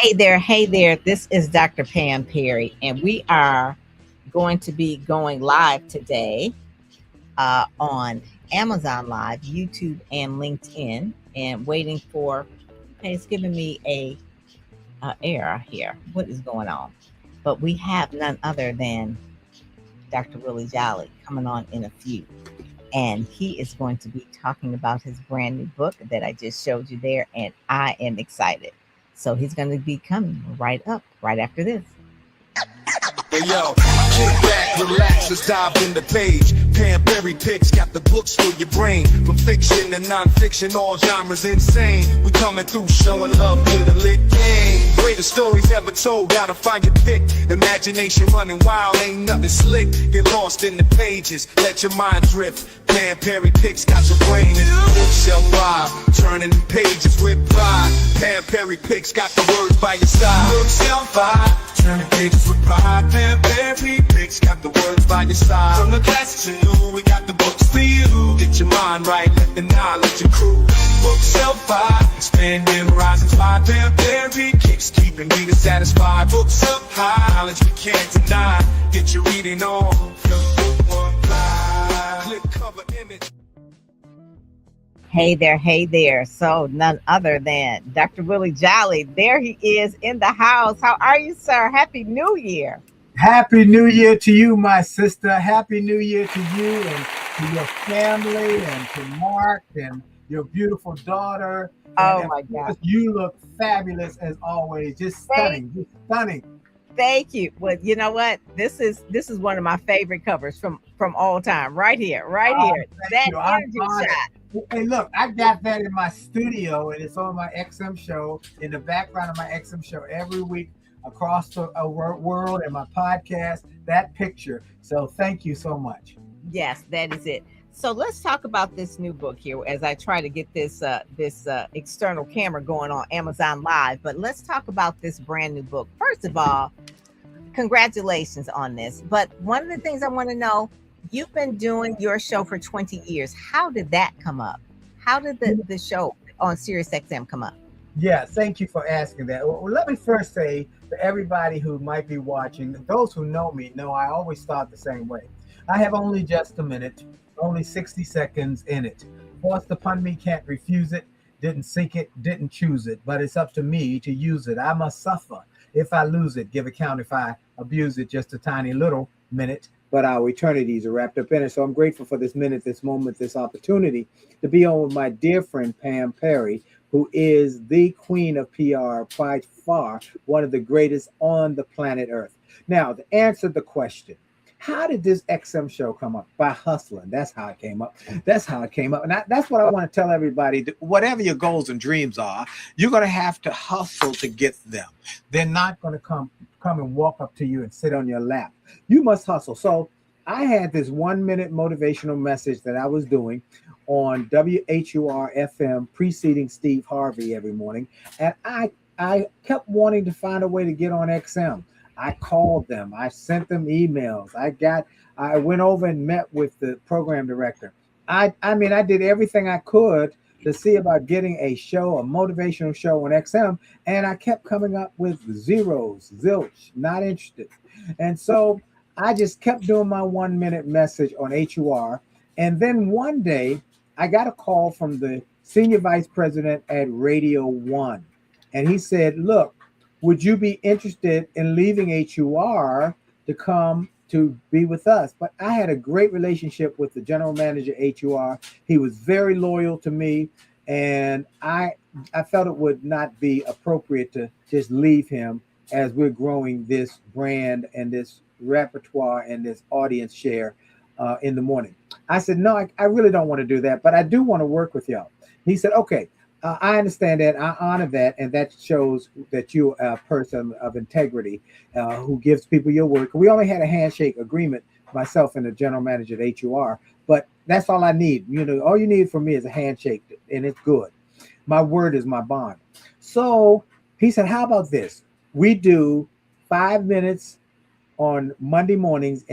Hey there. This is Dr. Pam Perry, and we are going to be going live today on Amazon Live, YouTube, and LinkedIn, and waiting for. Hey, it's giving me a error here. What is going on? But we have none other than Dr. Willie Jolley coming on in a few, and he is going to be talking about his brand new book that I just showed you there, and I am excited. So he's going to be coming right up, right after this. Hey yo, kick back, relax, let's dive in the page. Pam Perry picks got the books for your brain. From fiction to non-fiction, all genres insane. We coming through showing love to the lit game. Greatest stories ever told, gotta find your pick. Imagination running wild, ain't nothing slick. Get lost in the pages, let your mind drift. Pam Perry picks got your brain in bookshelf vibe. Turning the pages with pride. Pam Perry picks got the words by your side. Bookshelf vibe. Turn the pages with pride. Pam Perry picks got the words by your side. From the classics to new, we got the books for you. Get your mind right, let the knowledge accrue. Bookshelf vibe, expand, memorize, inspire. Pam Perry kicks, keeping readers satisfied. Books up high, knowledge we can't deny. Get your reading on, the book one fly. Click cover image. Hey there. So none other than Dr. Willie Jolley. There he is in the house. How are you, sir? Happy New Year. Happy New Year to you, my sister. Happy New Year to you and to your family and to Mark and your beautiful daughter. Oh, and my God. You look fabulous as always. Just stunning. Just stunning. Thank you. Well, you know what? This is one of my favorite covers from all time. Right here. That energy shot. Hey, look, I got that in my studio, and it's on my XM show, in the background of my XM show every week across the world, and my podcast, that picture. So thank you so much. Yes, that is it. So let's talk about this new book here as I try to get this external camera going on Amazon Live. But let's talk about this brand new book. First of all, congratulations on this. But one of the things I want to know, you've been doing your show for 20 years. How did that come up? How did the show on Sirius XM come up? Yeah, thank you for asking that. Well, let me first say to everybody who might be watching, those who know me know I always start the same way. I have only just a minute, only 60 seconds in it. Forced upon me, can't refuse it. Didn't seek it, didn't choose it, but it's up to me to use it. I must suffer if I lose it, give account if I abuse it, just a tiny little minute. But our eternities are wrapped up in it. So I'm grateful for this minute, this moment, this opportunity to be on with my dear friend, Pam Perry, who is the queen of PR, by far, one of the greatest on the planet Earth. Now, to answer the question, how did this XM show come up? By hustling. That's how it came up. And that's what I want to tell everybody. Whatever your goals and dreams are, you're going to have to hustle to get them. They're not going to come and walk up to you and sit on your lap. You must hustle. So I had this 1 minute motivational message that I was doing on WHUR FM preceding Steve Harvey every morning. And I kept wanting to find a way to get on XM. I called them. I sent them emails. I went over and met with the program director. I did everything I could to see about getting a motivational show on XM. And I kept coming up with zeros, zilch, not interested. And so I just kept doing my 1 minute message on HUR. And then one day I got a call from the senior vice president at Radio One. And he said, look, would you be interested in leaving HUR to come to be with us? But I had a great relationship with the general manager at HUR. He was very loyal to me. And I felt it would not be appropriate to just leave him as we're growing this brand and this repertoire and this audience share in the morning. I said, no, I really don't want to do that, but I do want to work with y'all. He said, okay, I understand that. I honor that. And that shows that you're a person of integrity who gives people your work. We only had a handshake agreement, myself and the general manager at HUR, but that's all I need. You know, all you need from me is a handshake, and it's good. My word is my bond. So he said, how about this? We do 5 minutes on Monday mornings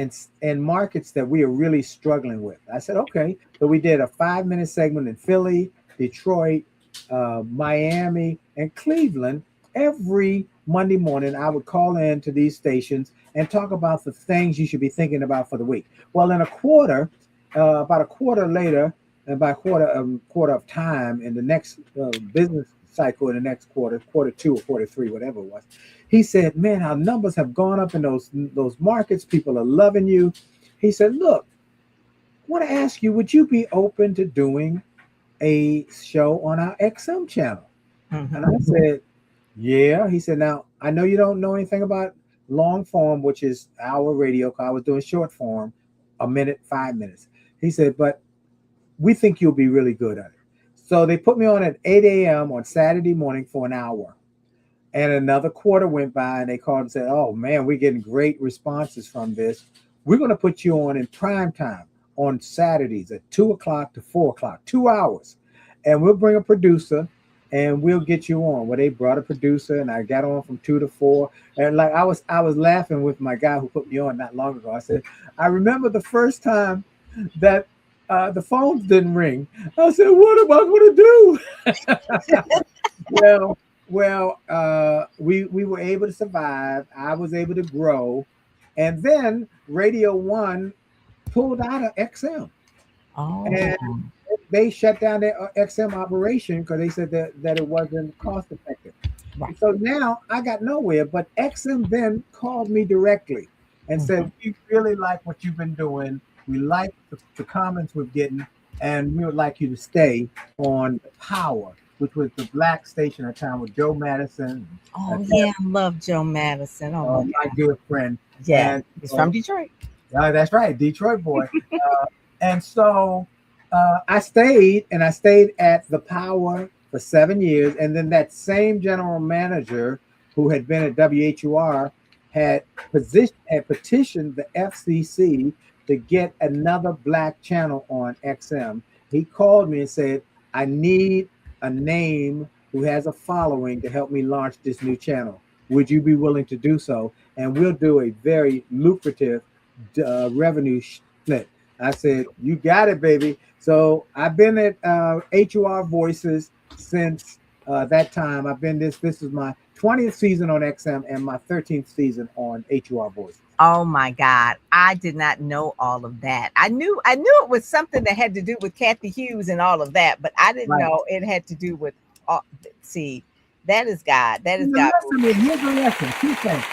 in markets that we are really struggling with. I said, okay. So we did a 5 minute segment in Philly, Detroit, Miami, and Cleveland. every Monday morning, I would call in to these stations and talk about the things you should be thinking about for the week. Well, in a quarter, about a quarter later, and by quarter of time in the next business cycle, in the next quarter two or quarter three, whatever it was, he said, "Man, our numbers have gone up in those markets. People are loving you." He said, "Look, I want to ask you, would you be open to doing a show on our XM channel?" Mm-hmm. And I said, "Yeah." He said, "Now, I know you don't know anything about long form, which is our radio, because I was doing short form, a minute, 5 minutes." He said, "But we think you'll be really good at it." So they put me on at 8 a.m. on Saturday morning for an hour. And another quarter went by and they called and said, "Oh man, we're getting great responses from this. We're going to put you on in prime time on Saturdays at 2 o'clock to 4 o'clock, 2 hours. And we'll bring a producer and we'll get you on." Well, they brought a producer and I got on from 2 to 4. And like I was laughing with my guy who put me on not long ago. I said, "I remember the first time that the phones didn't ring. I said, what am I going to do?" We were able to survive. I was able to grow. And then Radio One pulled out of XM. Oh. And they shut down their XM operation because they said that it wasn't cost effective. Right. So now I got nowhere, but XM then called me directly and said, "We really like what you've been doing. We like the comments we're getting, and we would like you to stay on Power," which was the black station at the time with Joe Madison. Oh, yeah, I love Joe Madison. Oh, my good friend. Yeah, he's from Detroit. That's right, Detroit boy. And so I stayed at the Power for 7 years. And then that same general manager who had been at WHUR had petitioned the FCC to get another black channel on XM. He called me and said, "I need a name who has a following to help me launch this new channel. Would you be willing to do so? And we'll do a very lucrative revenue split." I said, "You got it, baby." So I've been at HUR Voices since that time. I've been this is my 20th season on XM and my 13th season on HUR Voices. Oh my God. I did not know all of that. I knew it was something that had to do with Kathy Hughes and all of that, but I didn't know it had to do with see, that is God. That is God. Here's a lesson. 2 things.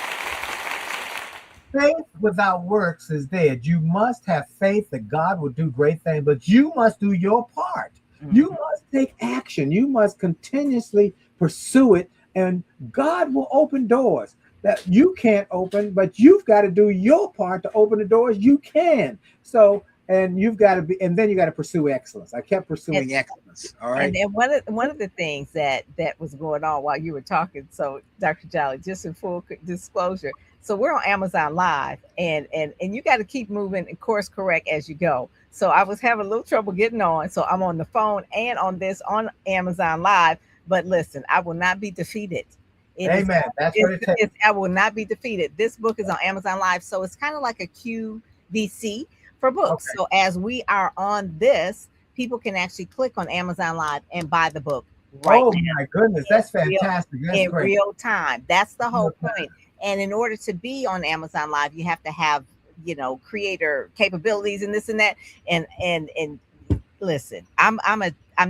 Faith without works is dead. You must have faith that God will do great things, but you must do your part. Mm-hmm. You must take action. You must continuously pursue it, and God will open doors that you can't open, but you've got to do your part to open the doors you can. So, and you've got to be, and then you got to pursue excellence. I kept pursuing excellence. All right. And one of the things that was going on while you were talking, so Dr. Jolley, just in full disclosure, so we're on Amazon Live, and you got to keep moving and course correct as you go. So I was having a little trouble getting on. So I'm on the phone and on Amazon Live. But listen, I will not be defeated. Amen. That's what it takes. I will not be defeated. This book is on Amazon Live, so it's kind of like a QVC for books. Okay. So as we are on this, people can actually click on Amazon Live and buy the book right now. Oh my goodness, that's fantastic. In real time. That's the whole point. And in order to be on Amazon Live, you have to have, creator capabilities and this and that. And listen, I'm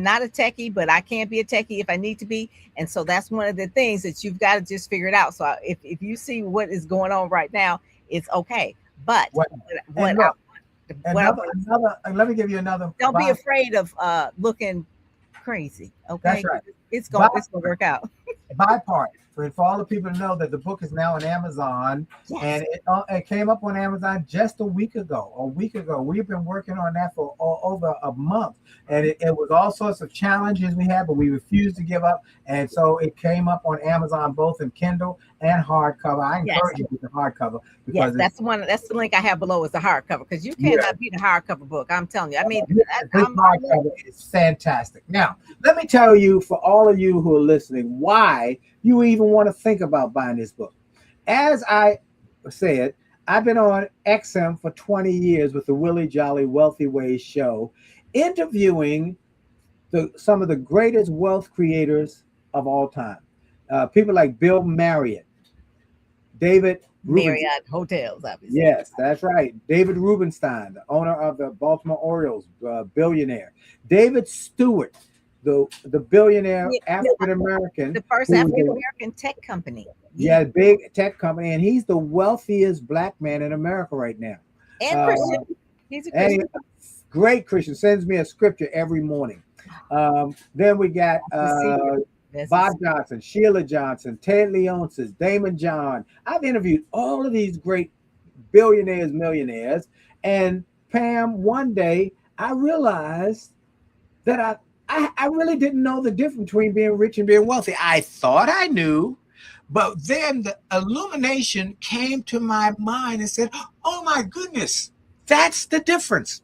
not a techie, but I can be a techie if I need to be. And so that's one of the things that you've got to just figure it out. So if you see what is going on right now, it's okay. But let me give you another. Don't be afraid of looking crazy. Okay, that's right. It's gonna work out. Buy part. For all the people to know that the book is now on Amazon, and it came up on Amazon just a week ago. We've been working on that for over a month, and it was all sorts of challenges we had, but we refused to give up, and so it came up on Amazon both in Kindle and hardcover. I encourage you to get the hardcover because that's the link I have below is the hardcover, because you cannot beat a hardcover book. I'm telling you. I mean, hardcover is fantastic. Now, let me tell you, for all of you who are listening, why you even want to think about buying this book. As I said, I've been on XM for 20 years with the Willie Jolley Wealthy Ways show, interviewing some of the greatest wealth creators of all time. People like Bill Marriott, David Rubenstein. Marriott hotels, obviously. Yes, that's right. David Rubenstein, the owner of the Baltimore Orioles, billionaire. David Stewart, the billionaire Yeah, African American, the first who was African American tech company. yeah, big tech company, and he's the wealthiest black man in America right now. And Uh, Christian. He's a and Christian. great Christian, sends me a scripture every morning. Then we got Bob Johnson, Sheila Johnson, Ted Leonsis, Damon John. I've interviewed all of these great billionaires, millionaires, and Pam, one day I realized that I really didn't know the difference between being rich and being wealthy. I thought I knew, but then the illumination came to my mind and said, oh my goodness, that's the difference.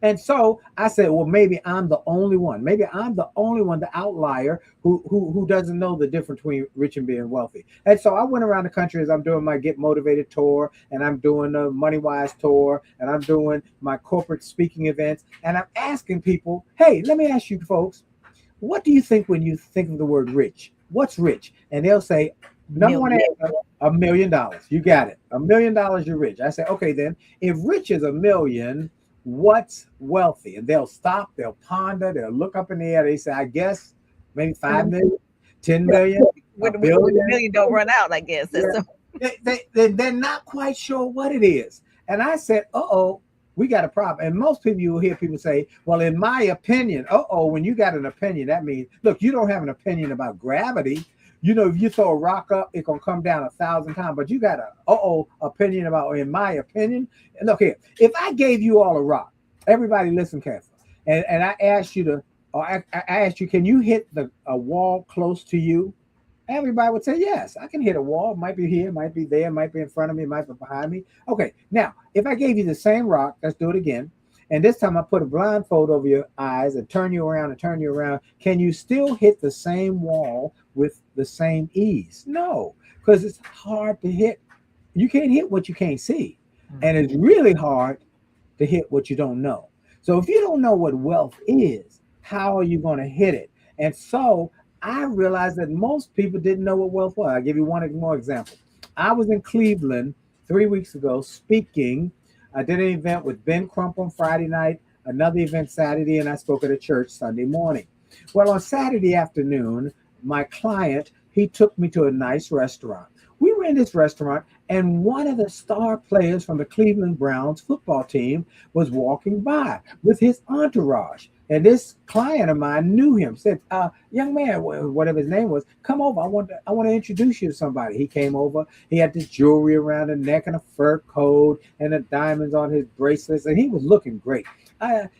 And so I said, well, maybe I'm the only one. Maybe I'm the only one, the outlier, who doesn't know the difference between rich and being wealthy. And so I went around the country as I'm doing my Get Motivated tour, and I'm doing the Money Wise tour, and I'm doing my corporate speaking events, and I'm asking people, hey, let me ask you folks, what do you think when you think of the word rich? What's rich? And they'll say, number one answer, $1 million. You got it. $1 million, you're rich. I say, okay, then if rich is $1 million, what's wealthy? And they'll stop, they'll ponder, they'll look up in the air. They say, I guess maybe 5 million, 10 million. When the million don't run out, I guess. Yeah. They're not quite sure what it is. And I said, we got a problem. And most people, you will hear people say, well, in my opinion, when you got an opinion, that means, look, you don't have an opinion about gravity. You know, if you throw a rock up, it's going to come down 1,000 times. But you got a opinion about, in my opinion. And look here, if I gave you all a rock, everybody listen carefully. And I asked you I asked you, can you hit a wall close to you? Everybody would say, yes, I can hit a wall. It might be here, might be there, might be in front of me, might be behind me. Okay, now, if I gave you the same rock, let's do it again. And this time I put a blindfold over your eyes and turn you around. Can you still hit the same wall with the same ease? No, because it's hard to hit. You can't hit what you can't see. And it's really hard to hit what you don't know. So if you don't know what wealth is, how are you going to hit it? And so I realized that most people didn't know what wealth was. I'll give you one more example. I was in Cleveland 3 weeks ago speaking. I did an event with Ben Crump on Friday night, another event Saturday, and I spoke at a church Sunday morning. Well, on Saturday afternoon, my client, he took me to a nice restaurant. We were in this restaurant, and one of the star players from the Cleveland Browns football team was walking by with his entourage. And this client of mine knew him, said, young man, whatever his name was, come over. I want to introduce you to somebody. He came over. He had this jewelry around the neck and a fur coat and the diamonds on his bracelets. And he was looking great.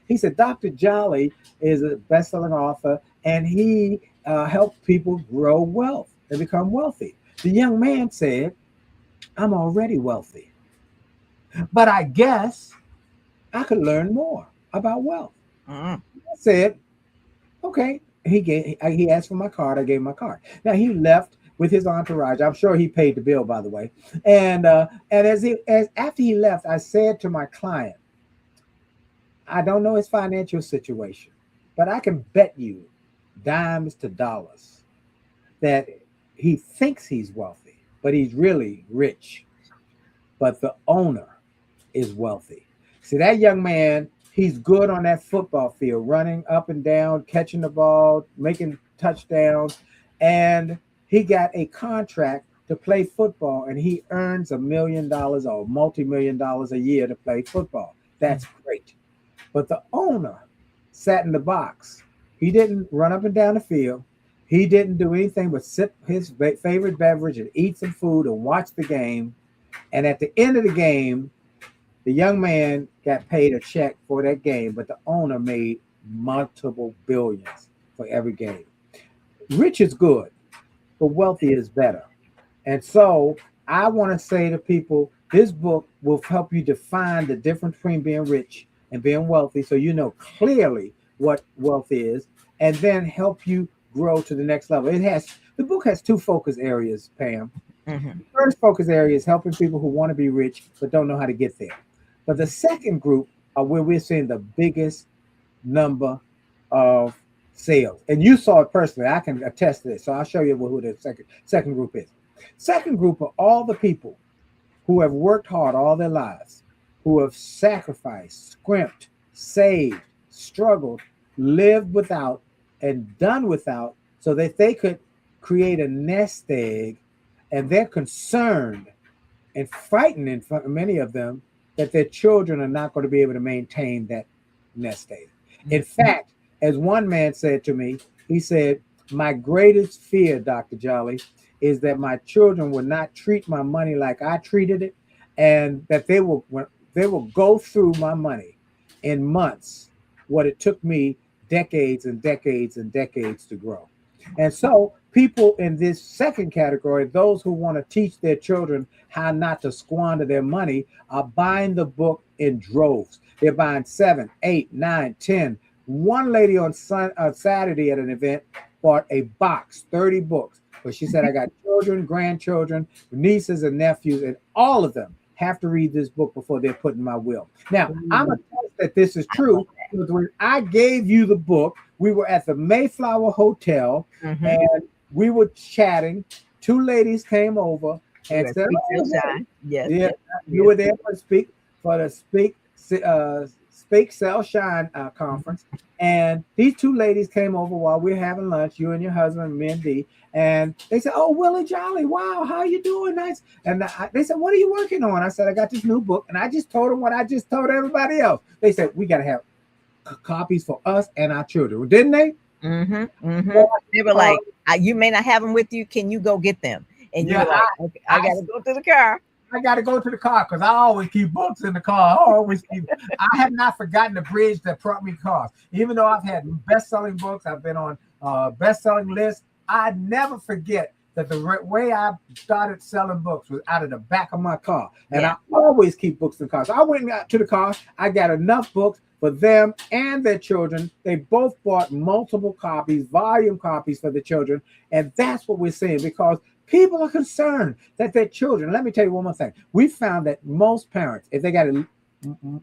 He said, Dr. Jolley is a best-selling author, and he helps people grow wealth and become wealthy. The young man said, I'm already wealthy, but I guess I could learn more about wealth. I said, okay. He asked for my card. I gave him my card. Now he left with his entourage. I'm sure he paid the bill, by the way. And after he left, I said to my client, I don't know his financial situation, but I can bet you dimes to dollars that he thinks he's wealthy, but he's really rich. But the owner is wealthy. See, that young man, he's good on that football field, running up and down, catching the ball, making touchdowns. And he got a contract to play football, and he earns $1 million or multi-million dollars a year to play football. That's great. But the owner sat in the box. He didn't run up and down the field. He didn't do anything but sip his favorite beverage and eat some food and watch the game. And at the end of the game, the young man got paid a check for that game, but the owner made multiple billions for every game. Rich is good, but wealthy is better. And so I want to say to people, this book will help you define the difference between being rich and being wealthy, so you know clearly what wealth is, and then help you grow to the next level. The book has two focus areas, Pam. The first focus area is helping people who want to be rich but don't know how to get there. But the second group are where we're seeing the biggest number of sales. And you saw it personally. I can attest to this. So I'll show you who the second group is. Second group are all the people who have worked hard all their lives, who have sacrificed, scrimped, saved, struggled, lived without, and done without so that they could create a nest egg. And they're concerned and frightened, in front of many of them, that their children are not going to be able to maintain that nest egg. In fact, as one man said to me, he said, my greatest fear, Dr. Jolley, is that my children will not treat my money like I treated it, and that they will go through my money in months what it took me decades and decades and decades to grow. And so people in this second category, those who want to teach their children how not to squander their money, are buying the book in droves. They're buying 7, 8, 9, 10. One lady on Saturday at an event bought a box, 30 books. But she said, I got children, grandchildren, nieces and nephews, and all of them have to read this book before they're put in my will. Now, I'm a test that this is true. Because when I gave you the book, we were at the Mayflower Hotel, and we were chatting. Two ladies came over and said, yes, you were there for the Speak, Sell, Shine conference. And these two ladies came over while we were having lunch, you and your husband, Mindy, and they said, oh, Willie Jolley, wow, how you doing? Nice. And they said, what are you working on? I said, I got this new book. And I just told them what I just told everybody else. They said, we got to have copies for us and our children, didn't they? They were like, you may not have them with you. Can you go get them? And you're like, okay, I got to go to the car. I got to go to the car because I always keep books in the car. I have not forgotten the bridge that brought me cars. Even though I've had best-selling books, I've been on best-selling lists, I never forget that the way I started selling books was out of the back of my car. And I always keep books in the car. So I went out to the car. I got enough books for them and their children. They both bought multiple copies, volume copies for the children. And that's what we're saying, because people are concerned that their children, let me tell you one more thing. We found that most parents, if they got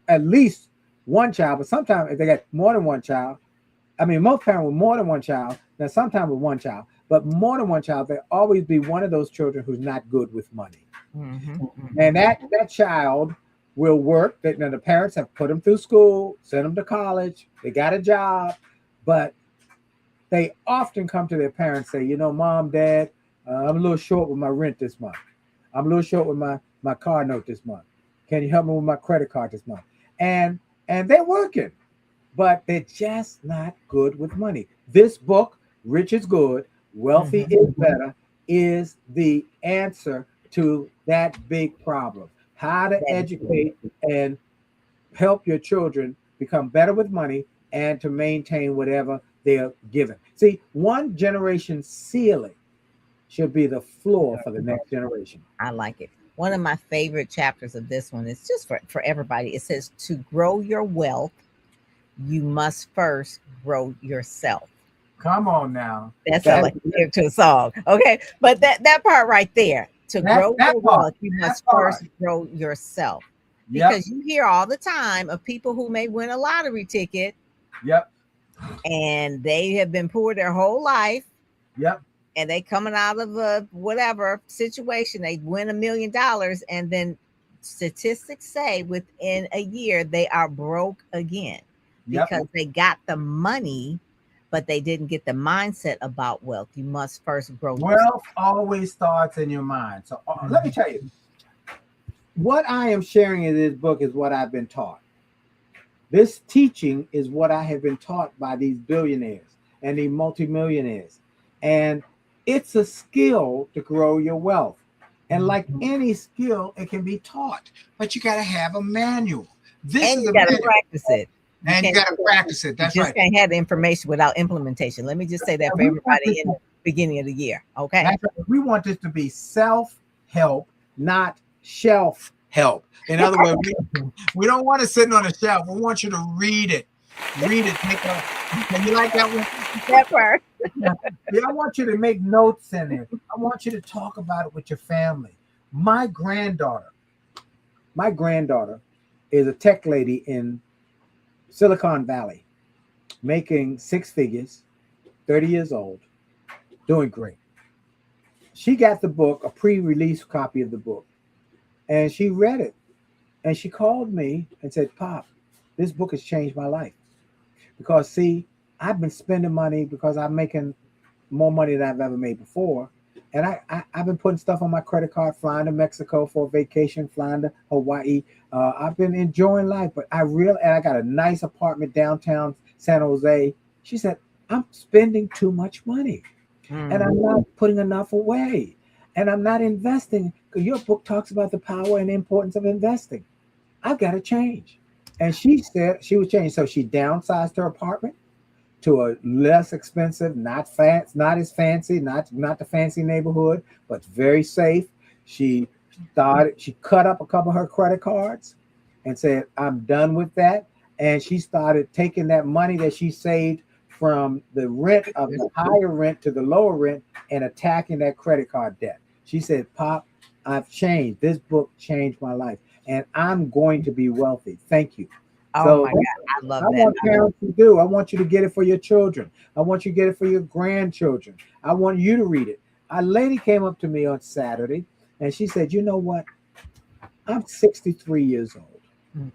at least one child, but sometimes if they got more than one child, most parents with more than one child, now sometimes with one child, but more than one child, there always be one of those children who's not good with money. And that child will work. The parents have put them through school, sent them to college, they got a job, but they often come to their parents and say, Mom, Dad, I'm a little short with my rent this month. I'm a little short with my car note this month. Can you help me with my credit card this month? And they're working, but they're just not good with money. This book, Rich is Good, Wealthy is Better, is the answer to that big problem. How to educate and help your children become better with money and to maintain whatever they're given. See, one generation ceiling should be the floor for the next generation. I like it. One of my favorite chapters of this one is just for everybody. It says, to grow your wealth, you must first grow yourself. Come on now. That's like to a song. Okay. But that part right there, to grow your wealth, you must first grow yourself. Because you hear all the time of people who may win a lottery ticket. And they have been poor their whole life. And they coming out of a whatever situation, they win $1 million, and then statistics say within a year they are broke again because they got the money, but they didn't get the mindset about wealth. You must first grow. Wealth always starts in your mind. So let me tell you, what I am sharing in this book is what I've been taught. This teaching is what I have been taught by these billionaires and the multimillionaires. And it's a skill to grow your wealth. And like any skill, it can be taught, but you got to have a manual. And you got to practice it. And you got to practice it. That's right. You just can't have the information without implementation. Let me just say that for everybody in the beginning of the year. Okay. That's right. We want this to be self-help, not shelf help. In other words, we don't want it sitting on a shelf. We want you to read it. Read it. Can you like that one? That part. I want you to make notes in it. I want you to talk about it with your family. My granddaughter is a tech lady in Silicon Valley, making 6 figures, 30 years old, doing great. She got the book, a pre-release copy of the book, and she read it. And she called me and said, Pop, this book has changed my life. Because, see, I've been spending money because I'm making more money than I've ever made before. And I've been putting stuff on my credit card, flying to Mexico for a vacation, flying to Hawaii. I've been enjoying life, but and I got a nice apartment downtown San Jose. She said, I'm spending too much money and I'm not putting enough away and I'm not investing. Your book talks about the power and importance of investing. I've got to change. And she said she would change. So she downsized her apartment to a less expensive, not as fancy, not the fancy neighborhood, but very safe. She cut up a couple of her credit cards and said, I'm done with that. And she started taking that money that she saved from the rent of the higher rent to the lower rent and attacking that credit card debt. She said, Pop, I've changed. This book changed my life and I'm going to be wealthy. Thank you. Oh my God, I love that. Want parents to do. I want you to get it for your children. I want you to get it for your grandchildren. I want you to read it. A lady came up to me on Saturday and she said, you know what? I'm 63 years old. Mm-hmm.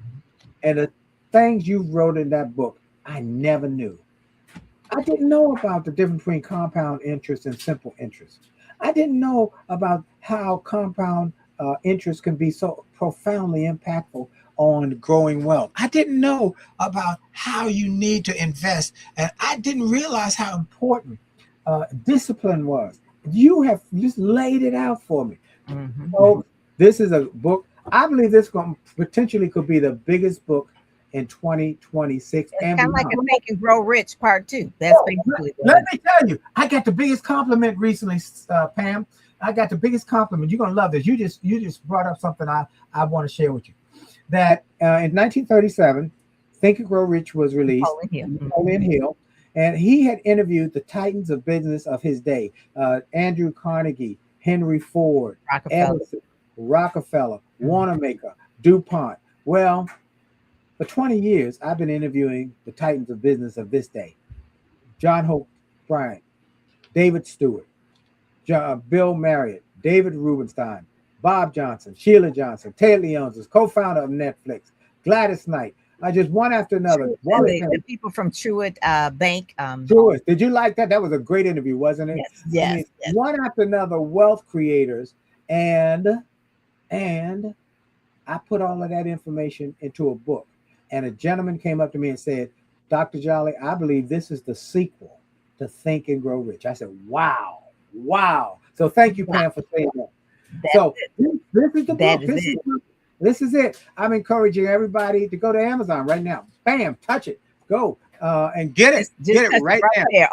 And the things you wrote in that book, I never knew. I didn't know about the difference between compound interest and simple interest. I didn't know about how compound interest can be so profoundly impactful on growing wealth. I didn't know about how you need to invest, and I didn't realize how important discipline was. You have just laid it out for me. Mm-hmm. So this is a book. I believe this potentially could be the biggest book in 2026. It's kind of like a Think and Grow Rich Part 2. That's basically. Let me tell you, I got the biggest compliment recently, Pam. I got the biggest compliment. You're gonna love this. You just brought up something I want to share with you. That in 1937, Think and Grow Rich was released. Napoleon Hill, and he had interviewed the titans of business of his day: Andrew Carnegie, Henry Ford, Edison, Rockefeller, Wanamaker, DuPont. Well, for 20 years, I've been interviewing the titans of business of this day: John Hope Bryant, David Stewart, Bill Marriott, David Rubenstein, Bob Johnson, Sheila Johnson, Ted Leonsis, co-founder of Netflix, Gladys Knight. Just one after another. The people from Truett Bank. Truett. Did you like that? That was a great interview, wasn't it? Yes. Yes. One after another, wealth creators, and I put all of that information into a book. And a gentleman came up to me and said, Dr. Jolley, I believe this is the sequel to Think and Grow Rich. I said, wow. So thank you, Pam, for saying that. This is the book. This is it. I'm encouraging everybody to go to Amazon right now. Bam, touch it. Go and get it. Get it right now. There.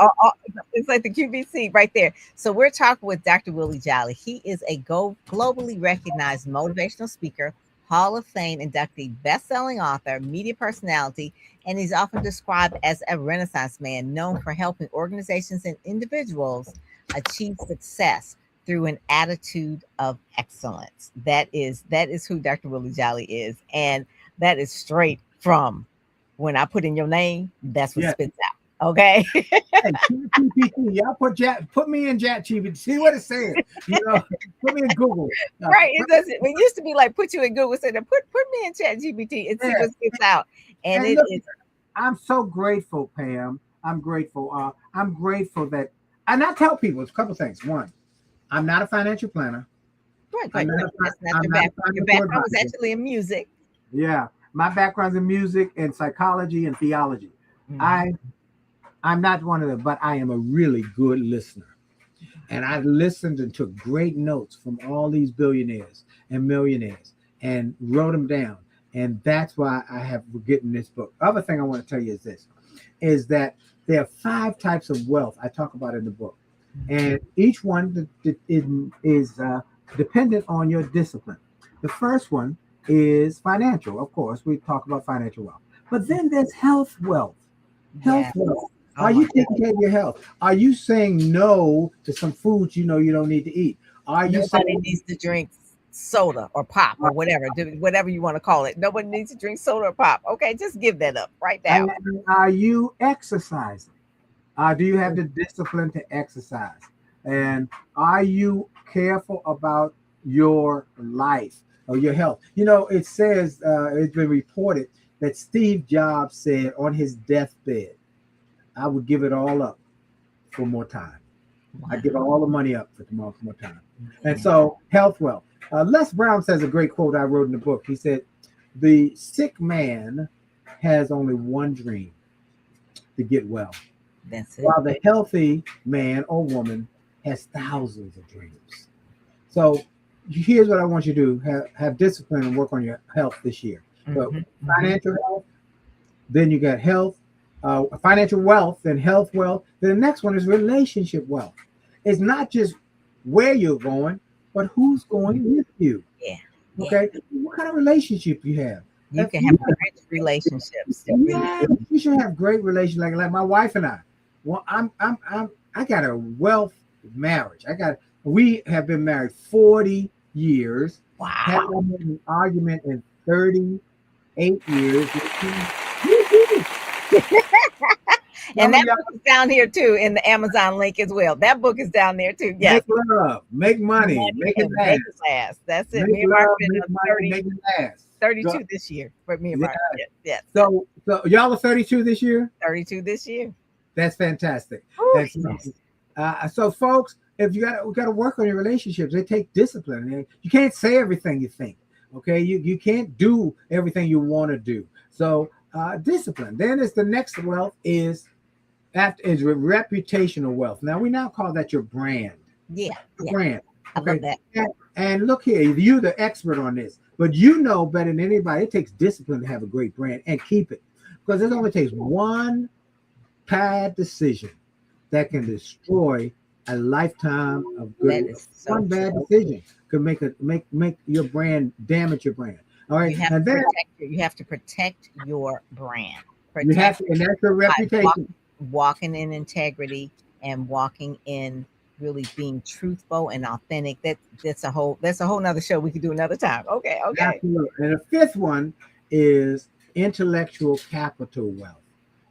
It's like the QVC right there. So we're talking with Dr. Willie Jolley. He is a globally recognized motivational speaker, Hall of Fame inductee, best-selling author, media personality, and he's often described as a Renaissance man known for helping organizations and individuals achieve success through an attitude of excellence. That is who Dr. Willie Jolley is. And that is straight from when I put in your name, that's what spits out. Okay. Y'all put me in ChatGPT. See what it says. Put me in Google. Right. It used to be like put you in Google. So put me in ChatGPT and see what spits out. And it is. I'm so grateful, Pam. I'm grateful. I'm grateful that, and I tell people a couple things. One, I'm not a financial planner. Right. That's not your background. Your background was actually in music. Yeah. My background's in music and psychology and theology. Mm-hmm. I'm not one of them, but I am a really good listener. And I listened and took great notes from all these billionaires and millionaires and wrote them down. And that's why I have written this book. Other thing I want to tell you is that there are 5 types of wealth I talk about in the book. And each one is dependent on your discipline. The first one is financial. Of course, we talk about financial wealth. But then there's health wealth. Health wealth. Are you taking care of your health? Are you saying no to some foods you know you don't need to eat? Nobody needs to drink soda or pop or whatever you want to call it. Nobody needs to drink soda or pop. Okay, just give that up right now. Are you exercising? Do you have the discipline to exercise? And are you careful about your life or your health? You know, it says, it's been reported that Steve Jobs said on his deathbed, I would give it all up for more time. I'd give all the money up for more time. And so, health, wealth. Les Brown says a great quote I wrote in the book. He said, the sick man has only one dream, to get well. That's it. While the healthy man or woman has thousands of dreams. So here's what I want you to do. Have discipline and work on your health this year. So financial health, then you got health, financial wealth, then health wealth. Then the next one is relationship wealth. It's not just where you're going, but who's going with you. Yeah. Okay. What kind of relationship you have? You can have great relationships. Yeah, you should have great relations. Like my wife and I. Well, I got a wealth marriage. We have been married 40 years. Wow. Haven't had an argument in 38 years. And that book is down here too in the Amazon link as well. That book is down there too. Yes. Make love, make money, make it last. That's it. Make Me and Mark love, been make money, make it last. 32 this year for me and Mark. Yes. So y'all are 32 this year? 32 this year. That's fantastic. Ooh, So folks, if we got to work on your relationships. They take discipline. You can't say everything you think. Okay, you can't do everything you want to do. So discipline. Then it's the next wealth is reputational wealth. Now we now call that your brand. Yeah. Brand. I love that. And look here, you're the expert on this, but you know better than anybody. It takes discipline to have a great brand and keep it, because it only takes one bad decision that can destroy a lifetime of good. One bad decision could make your brand, damage your brand. All right, you have to protect your brand. You have to, and that's your reputation. Walking in integrity and walking in really being truthful and authentic. That's a whole nother show we could do another time. Okay. Absolutely. And the fifth one is intellectual capital wealth.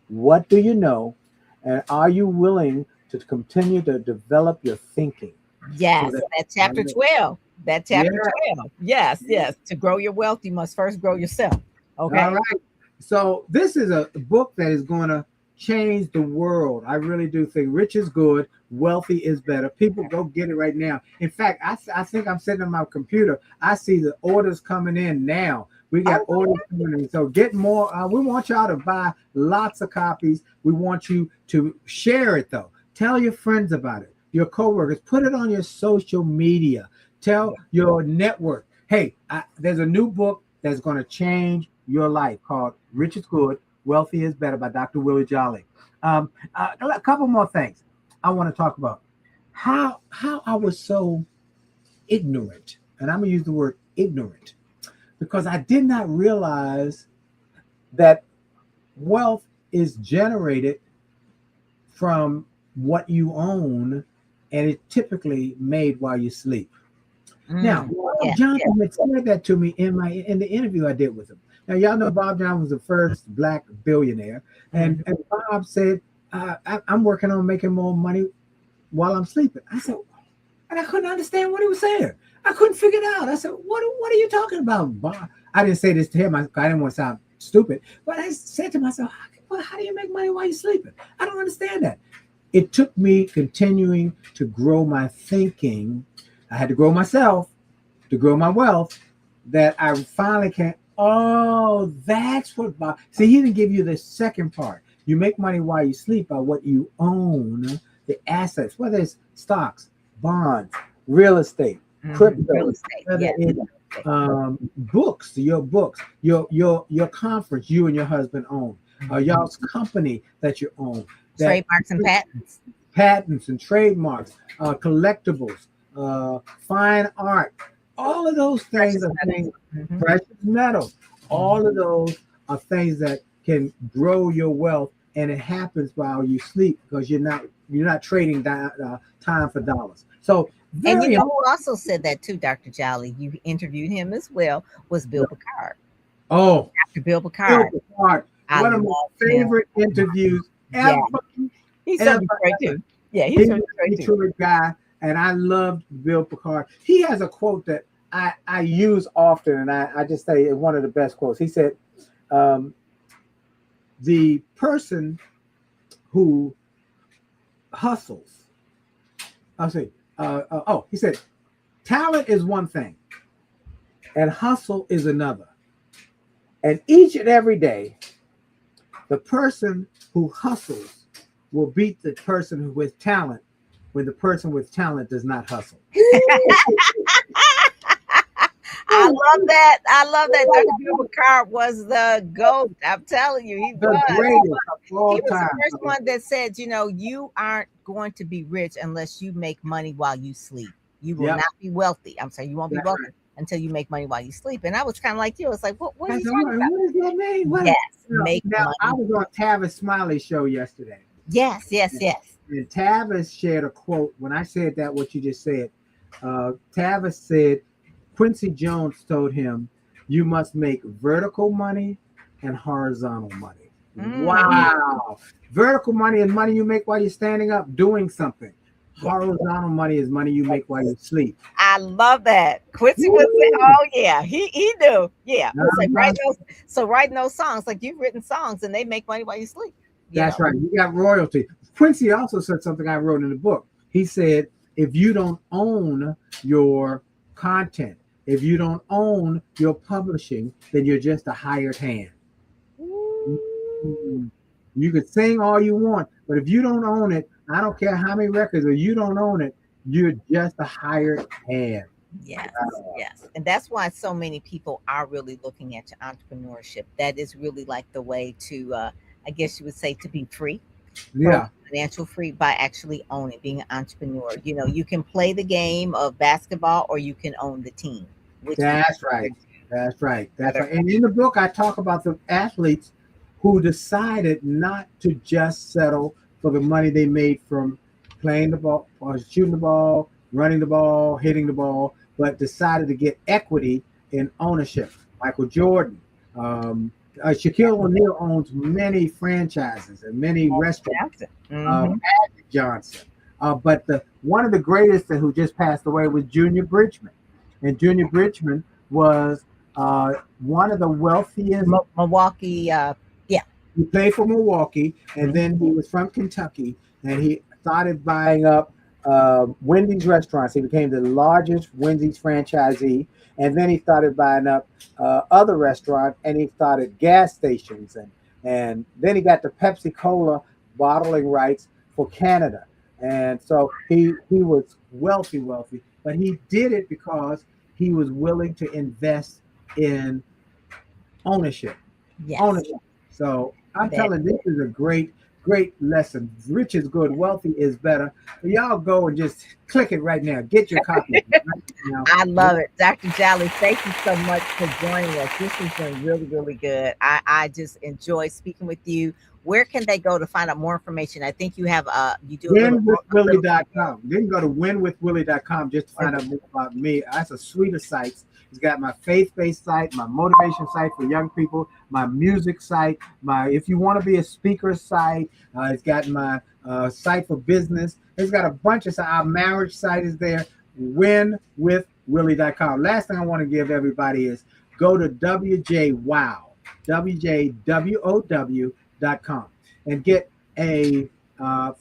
What do you know, and are you willing to continue to develop your thinking? Yes, so that's chapter 12. That chapter 12. Yes. To grow your wealth, you must first grow yourself. Okay. All right. So this is a book that is going to change the world. I really do think rich is good, wealthy is better. People go get it right now. In fact, I think I'm sitting on my computer. I see the orders coming in now. We got orders coming in. So get more. We want y'all to buy lots of copies. We want you to share it though. Tell your friends about it, your coworkers. Put it on your social media. Tell your network. Hey, there's a new book that's going to change your life called Rich is Good, Wealthy is Better by Dr. Willie Jolley. A couple more things I want to talk about. How I was so ignorant, and I'm going to use the word ignorant, because I did not realize that wealth is generated from what you own, and it's typically made while you sleep. Now, Bob Johnson had said that to me in the interview I did with him. Now, y'all know Bob Johnson was the first Black billionaire. And Bob said, I'm working on making more money while I'm sleeping. I said, and I couldn't understand what he was saying. I couldn't figure it out. I said, what are you talking about, Bob? I didn't say this to him. I didn't want to sound stupid. But I said to myself, how do you make money while you're sleeping? I don't understand that. It took me continuing to grow my thinking. I had to grow myself to grow my wealth, that I finally can. Oh, that's what Bob. See, he didn't give you the second part. You make money while you sleep by what you own, the assets, whether it's stocks, bonds, real estate, crypto, whether it's books, your conference you and your husband own, y'all's company that you own, trademarks and patents and trademarks, collectibles, fine art. All of those things are things, precious metals. All of those are things that can grow your wealth, and it happens while you sleep, because you're not trading time for dollars. So, and you know who also said that too, Dr. Jolley? You interviewed him as well. Was Bill Picard? Oh, Dr. Bill Picard. One of my favorite interviews ever. He's from Detroit too. Yeah, he's from Detroit too. Detroit guy, and I loved Bill Picard. He has a quote that I use often, and I just say it's one of the best quotes. He said, the person who hustles, I'll say, he said, talent is one thing and hustle is another. And each and every day, the person who hustles will beat the person with talent when the person with talent does not hustle. I love that. Dr. Bill Picard was the GOAT. I'm telling you, he was. Greatest of all He was time. the first one that said, you aren't going to be rich unless you make money while you sleep. You will not be wealthy. I'm sorry, you won't be wealthy until you make money while you sleep. And I was kind of like you. It's like, what are you talking about? What does that mean? Make money. I was on Tavis Smiley's show yesterday. Yes. And Tavis shared a quote. When I said that, what you just said, Tavis said, Quincy Jones told him, you must make vertical money and horizontal money. Wow. Vertical money is money you make while you're standing up doing something. Horizontal money is money you make while you sleep. I love that. Quincy was he knew. Yeah. Writing those songs, like you've written songs and they make money while you sleep. That's right. You got royalty. Quincy also said something I wrote in the book. He said, if you don't own your content, if you don't own your publishing, then you're just a hired hand. You could sing all you want, but if you don't own it, I don't care how many records, or you don't own it, you're just a hired hand. Yes. And that's why so many people are really looking at entrepreneurship. That is really like the way to, I guess you would say, to be free. Yeah. Financial free by actually owning, being an entrepreneur. You can play the game of basketball or you can own the team. That's right. And in the book, I talk about the athletes who decided not to just settle for the money they made from playing the ball or shooting the ball, running the ball, hitting the ball, but decided to get equity in ownership. Michael Jordan, Shaquille O'Neal owns many franchises and many restaurants. Magic Johnson. But one of the greatest who just passed away was Junior Bridgman. And Junior Bridgman was one of the wealthiest. Milwaukee. He played for Milwaukee, and then he was from Kentucky, and he started buying up Wendy's restaurants. He became the largest Wendy's franchisee, and then he started buying up other restaurants, and he started gas stations, and then he got the Pepsi Cola bottling rights for Canada. And so he was wealthy, but he did it because he was willing to invest in ownership. Yes. Ownership. So I'm telling you, this is a great lesson. Rich is good, wealthy is better. So y'all go and just click it right now. Get your copy right now. I love it. Dr. Jolley, thank you so much for joining us. This has been really, really good. I just enjoy speaking with you. Where can they go to find out more information? I think you have you do winwithwillie.com. Then go to winwithwillie.com just to find out more about me. That's a suite of sites. It's got my faith-based site, my motivation site for young people, my music site, if you want to be a speaker site. It's got my site for business. It's got a bunch of sites. Our marriage site is there. winwithwillie.com. Last thing I want to give everybody is go to WJWOW.com and get a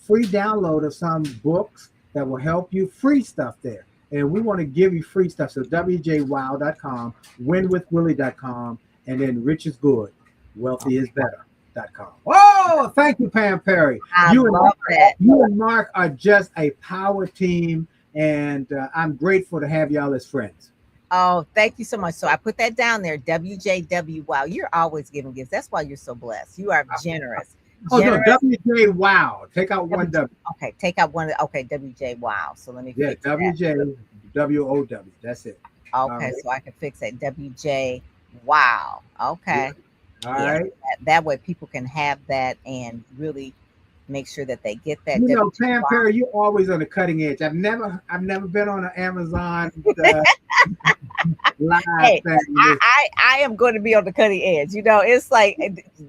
free download of some books that will help you. Free stuff there. And we want to give you free stuff. So WJWow.com, winwithwillie.com, and then Rich is Good, Wealthy is Better.com. Oh, thank you, Pam Perry. You and Mark are just a power team, and I'm grateful to have y'all as friends. Oh, thank you so much. So I put that down there, WJW. Wow, you're always giving gifts. That's why you're so blessed. You are generous. Oh, no, WJ Wow. Take out one W. Okay, take out one. Okay, WJ Wow. So let me fix WJ WOW. That's it. Okay, so I can fix that. WJ Wow. Okay. Yeah. All right. That way people can have that and really make sure that they get that. You know, Pam Perry, you're always on the cutting edge. I've never been on an Amazon live Hey, thing. I am going to be on the cutting edge. You know, it's like,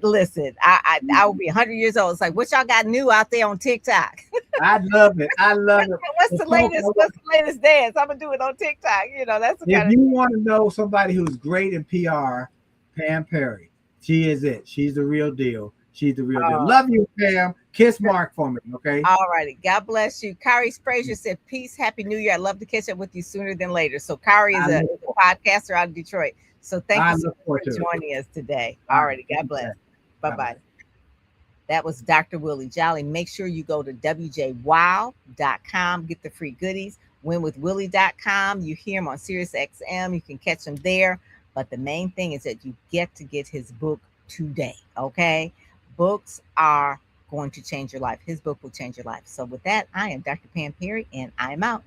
listen, I will be 100 years old. It's like, what y'all got new out there on TikTok? I love it. I love it. What's the latest? What's the latest dance? I'm gonna do it on TikTok. You know, that's the If kind you want to know somebody who's great in PR, Pam Perry. She is it. She's the real deal. She's the real deal. Love you, Pam. Kiss Mark for me, okay? All righty. God bless you. Kari Frazier said, peace, happy new year. I'd love to catch up with you sooner than later. So Kari is a podcaster out of Detroit. So thank you so much for joining us today. All righty. God bless. Bye-bye. That was Dr. Willie Jolley. Make sure you go to wjwow.com, get the free goodies. Winwithwillie.com. You hear him on SiriusXM. You can catch him there. But the main thing is that you get to get his book today, okay? Books are going to change your life. His book will change your life. So with that, I am Dr. Pam Perry, and I'm out.